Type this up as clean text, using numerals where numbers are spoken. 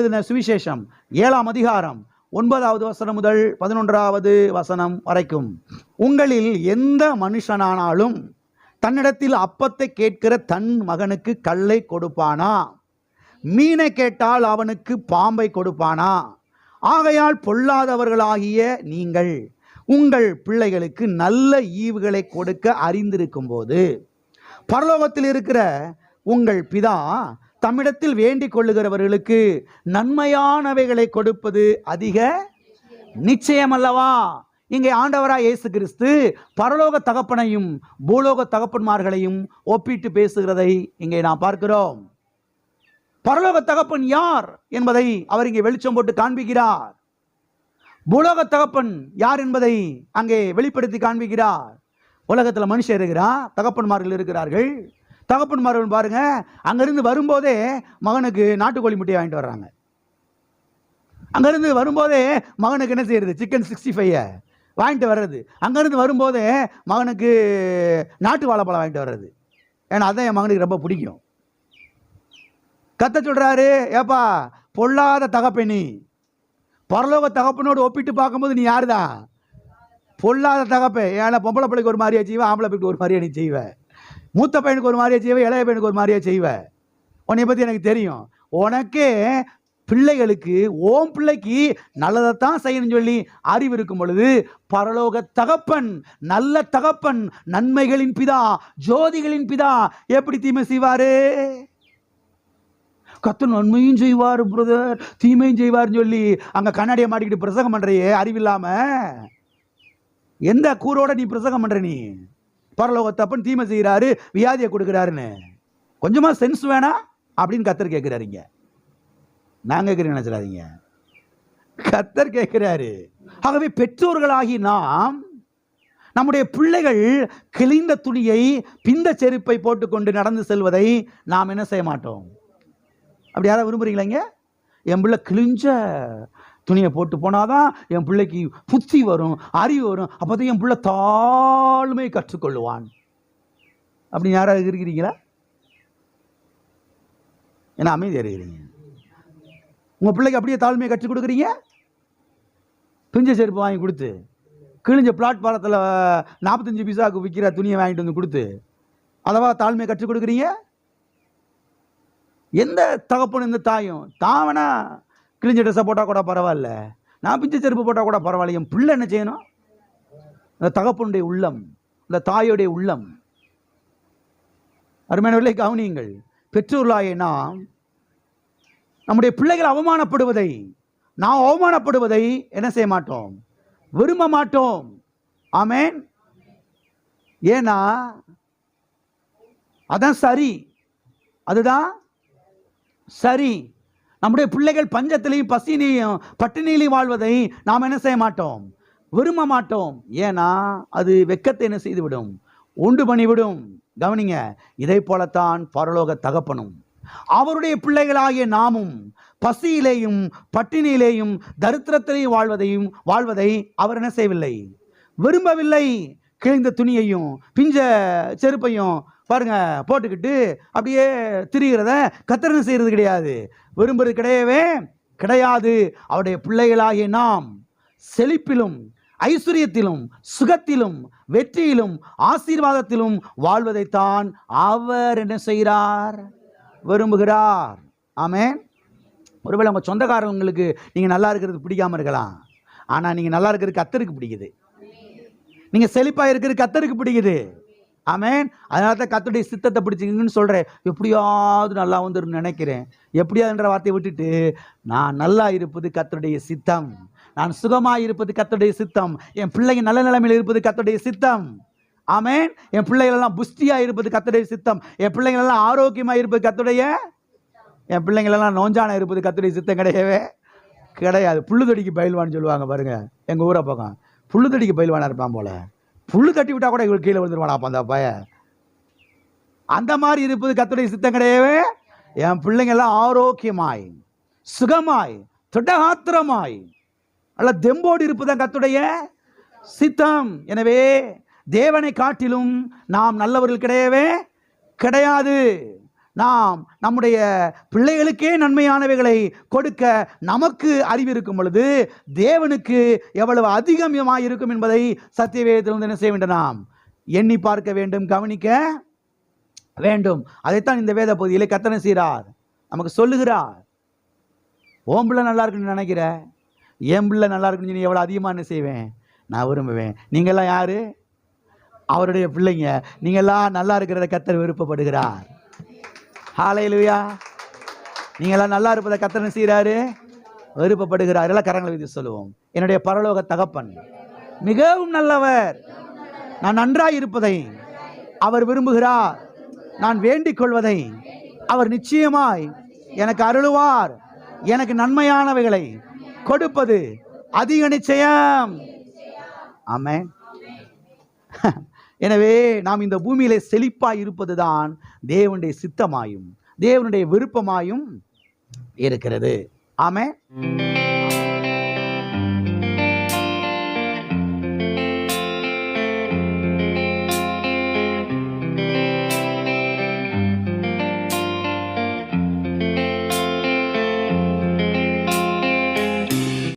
எழுதின சுவிசேஷம் 7ஆம் அதிகாரம் 9வது வசனம் முதல் 11வது வசனம் வரைக்கும். உங்களில் எந்த மனுஷனானாலும் தன்னிடத்தில் அப்பத்தை கேட்கிற தன் மகனுக்கு கல்லை கொடுப்பானா? மீனை கேட்டால் அவனுக்கு பாம்பை கொடுப்பானா? ஆகையால் பொல்லாதவர்களாகிய நீங்கள் உங்கள் பிள்ளைகளுக்கு நல்ல ஈவுகளை கொடுக்க அறிந்திருக்கும் போது பரலோகத்தில் இருக்கிற உங்கள் பிதா தம்மிடத்தில் வேண்டிக் கொள்ளுகிறவர்களுக்கு நன்மையானவைகளை கொடுப்பது அதிக நிச்சயம் அல்லவா? இங்கே ஆண்டவராய் இயேசு கிறிஸ்து பரலோக தகப்பனையும் பூலோக தகப்பன்மார்களையும் ஒப்பிட்டு பேசுகிறதை இங்கே நாம் பார்க்கிறோம். பரலோக தகப்பன் யார் என்பதை அவர் இங்கே வெளிச்சம் போட்டு காண்பிக்கிறார். பூலோக தகப்பன் யார் என்பதை அங்கே வெளிப்படுத்தி காண்பிக்கிறார். உலகத்தில் மனுஷர் இருக்கிறார், தகப்பன்மார்கள் இருக்கிறார்கள். தகப்பன்மார்கள் பாருங்க, அங்கிருந்து வரும்போதே மகனுக்கு நாட்டுக்கோழி முட்டையை வாங்கிட்டு வர்றாங்க. அங்கிருந்து வரும்போதே மகனுக்கு என்ன செய்யறது? சிக்கன் 65 வாங்கிட்டு வர்றது. அங்கிருந்து வரும்போதே மகனுக்கு நாட்டு வாழைப்பழம் வாங்கிட்டு வர்றது. ஏன்னா அதான் என் மகனுக்கு ரொம்ப பிடிக்கும். கத்த சொல்றாரு, ஏப்பா பொல்லாத தகப்பனி, பரலோக தகப்பனோடு ஒப்பிட்டு பார்க்கும்போது நீ யாருதான்? பொல்லாத தகப்பன். ஏன்னா பொம்பளை பிள்ளைக்கு ஒரு மாதிரியா செய்வேன், ஆம்பளை பிள்ளைக்கு ஒரு மாதிரியா நீ செய்வேன், மூத்த பையனுக்கு ஒரு மாதிரியா செய்வேன், இளைய பையனுக்கு ஒரு மாதிரியா செய்வேன். உன்னை பற்றி எனக்கு தெரியும். உனக்கே பிள்ளைகளுக்கு ஓம் பிள்ளைக்கு நல்லதைத்தான் செய்யணும்னு சொல்லி அறிவு இருக்கும் பொழுது பரலோக தகப்பன், நல்ல தகப்பன், நன்மைகளின் பிதா, ஜோதிகளின் பிதா எப்படி தீமை செய்வாரு? கர்த்தர் நன்மையும் செய்வார் பிரதர், தீமையும் செய்வார்னு சொல்லி அங்கே கண்ணாடியை மாட்டிக்கிட்டு பிரசங்கம் பண்ணுறையே அறிவில்லாம. எந்த கூரோட நீ பிரசங்கம் பண்ற? நீ பரலோக தப்பன் தீமை செய்கிறாரு, வியாதியை கொடுக்குறாருன்னு கொஞ்சமா சென்ஸ் வேணா அப்படின்னு கர்த்தர் கேட்கிறாருங்க. நான் கேட்கிறேன் நினைச்சிடாதீங்க, கர்த்தர் கேட்கிறாரு. ஆகவே பெற்றோர்களாகி நாம் நம்முடைய பிள்ளைகள் கிழிந்த துணியை பிந்த செருப்பை போட்டுக்கொண்டு நடந்து செல்வதை நாம் என்ன செய்ய மாட்டோம். அப்படி யாராவது விரும்புறீங்களா? என் பிள்ளை கிழிஞ்ச துணியை போட்டு போனாதான் என் பிள்ளைக்கு புத்தி வரும், அறிவு வரும், அப்போதான் என் பிள்ளை தாழ்மை கற்றுக்கொள்ளுவான். அப்படி யாராவது இருக்கிறீங்களா? என்ன அமைதியாக இருக்கிறீங்க? உங்கள் பிள்ளைக்கு அப்படியே தாழ்மையை கற்றுக் கொடுக்குறீங்க? பிஞ்ச செருப்பு வாங்கி கொடுத்து, கிழிஞ்ச பிளாட்பாரத்தில் 45 பைசாவுக்கு விற்கிற துணியை வாங்கிட்டு வந்து கொடுத்து அதவா தாழ்மையை கற்றுக் கொடுக்குறீங்க? எந்த தகப்பனும் எந்த தாயும் தாவனா கிழிஞ்ச ட்ரெஸ்ஸை போட்டால் கூட பரவாயில்ல, நான் பிஞ்ச செருப்பு போட்டால் கூட பரவாயில்ல, என் பிள்ளை என்ன செய்யணும்? அந்த தகப்பனுடைய உள்ளம், இந்த தாயோடைய உள்ளம். அருமையானவர்களே கவனியுங்கள். பெற்றோர்களாகிய நாம் நம்முடைய பிள்ளைகள் அவமானப்படுவதை, நாம் அவமானப்படுவதை என்ன செய்ய மாட்டோம்? விரும்ப மாட்டோம். ஆமென். ஏன்னா அதான் சரி, அதுதான் சரி. நம்முடைய பிள்ளைகள் பஞ்சத்திலையும் பசியிலையும் பட்டினியிலையும் வாழ்வதை நாம் என்ன செய்ய மாட்டோம்? விரும்ப மாட்டோம். ஏன்னா அது வெட்கத்தை என்ன செய்துவிடும்? உண்டு பண்ணிவிடும். கவனிங்க, இதை போலத்தான் பரலோக தகப்பனும் அவருடைய பிள்ளைகளாகிய நாமும் பசியிலேயும் பட்டினியிலேயும் தரித்திரத்திலேயும் வாழ்வதை அவர் என்ன செய்யவில்லை? விரும்பவில்லை. கிழிந்த துணியையும் பிஞ்ச செருப்பையும் பாருங்க போட்டுக்கிட்டு அப்படியே திரிகிறத கத்தரனை செய்யறது கிடையாது, விரும்புறது கிடையவே கிடையாது. அவருடைய பிள்ளைகளாகிய நாம் செழிப்பிலும் ஐஸ்வர்யத்திலும் சுகத்திலும் வெற்றியிலும் ஆசீர்வாதத்திலும் வாழ்வதைத்தான் அவர் என்ன செய்கிறார்? விரும்புகிறார். ஆமென். ஒருவேளை உங்கள் சொந்தக்காரங்களுக்கு நீங்கள் நல்லா இருக்கிறது பிடிக்காம இருக்கலாம், ஆனால் நீங்கள் நல்லா இருக்கிறது கத்தருக்கு பிடிக்குது. நீங்கள் செழிப்பாக இருக்கிறது கத்தருக்கு பிடிக்குது. ஆமென். அதனால தான் கர்த்தருடைய சித்தத்தை பிடிச்சிங்கன்னு சொல்கிறேன். எப்படியாவது நல்லா வந்துருன்னு நினைக்கிறேன். எப்படியாதுன்ற வார்த்தையை விட்டுட்டு நான் நல்லா இருப்பது கர்த்தருடைய சித்தம், நான் சுகமாக இருப்பது கர்த்தருடைய சித்தம், என் பிள்ளைங்க நல்ல நிலைமையில் இருப்பது கர்த்தருடைய சித்தம். ஆமென். என் பிள்ளைகளெல்லாம் புஷ்டியாக இருப்பது கர்த்தருடைய சித்தம், என் பிள்ளைங்களெல்லாம் ஆரோக்கியமாக இருப்பது கர்த்தருடைய, என் பிள்ளைங்களெல்லாம் நோஞ்சான இருப்பது கர்த்தருடைய சித்தம் கிடையவே கிடையாது. புல்லுதடிக்கு பயில்வான்னு சொல்லுவாங்க பாருங்க, எங்கள் ஊரை பக்கம் புல்லுதடிக்கு பயில்வானா இருப்பான் போல, புல்லு தட்டி விட்டா கூட இவங்க கீழே விழுந்துருவானா அப்போ அந்த பய. அந்த மாதிரி இருப்பது கர்த்தருடைய சித்தம் கிடையவே. என் பிள்ளைங்கெல்லாம் ஆரோக்கியமாய் சுகமாய் திடகாத்திரமாய் அல்ல தெம்போடு இருப்பதுதான் கர்த்தருடைய சித்தம். எனவே தேவனை காட்டிலும் நாம் நல்லவர்கள் கிடையவே கிடையாது. நாம் நம்முடைய பிள்ளைகளுக்கே நன்மையானவைகளை கொடுக்க நமக்கு அறிவு இருக்கும் பொழுது தேவனுக்கு எவ்வளவு அதிகமாக இருக்கும் என்பதை சத்தியவேதத்தில் என்ன செய்ய வேண்டும்? நாம் எண்ணி பார்க்க வேண்டும், கவனிக்க வேண்டும். அதைத்தான் இந்த வேத பகுதியிலே கர்த்தர் செய்கிறார், நமக்கு சொல்லுகிறார். ஓம் பிள்ளை நல்லா இருக்குன்னு நினைக்கிற, என் பிள்ளை நல்லா இருக்குன்னு நீ எவ்வளோ அதிகமாக என்ன செய்வேன்? நான் விரும்புவேன். நீங்கள்லாம் யாரு? அவருடைய பிள்ளைங்க. நீங்கள்லாம் நல்லா இருக்கிறத கர்த்தர் விருப்பப்படுகிறார். ஹல்லேலூயா. நீங்கள்லாம் நல்லா இருப்பதை கர்த்தர் என்ன செய்கிறாரு? விருப்பப்படுகிறார். எல்லாம் கரங்களை வைத்து சொல்லுவோம். என்னுடைய பரலோக தகப்பன் மிகவும் நல்லவர். நான் நன்றாய் இருப்பதை அவர் விரும்புகிறார். நான் வேண்டிக் கொள்வதை அவர் நிச்சயமாய் எனக்கு அருளுவார். எனக்கு நன்மையானவைகளை கொடுப்பது அதிக நிச்சயம். ஆமென். எனவே நாம் இந்த பூமியிலே செழிப்பாய் இருப்பதுதான் தேவனுடைய சித்தமாயும் தேவனுடைய விருப்பமாயும் இருக்கிறது. ஆமென்.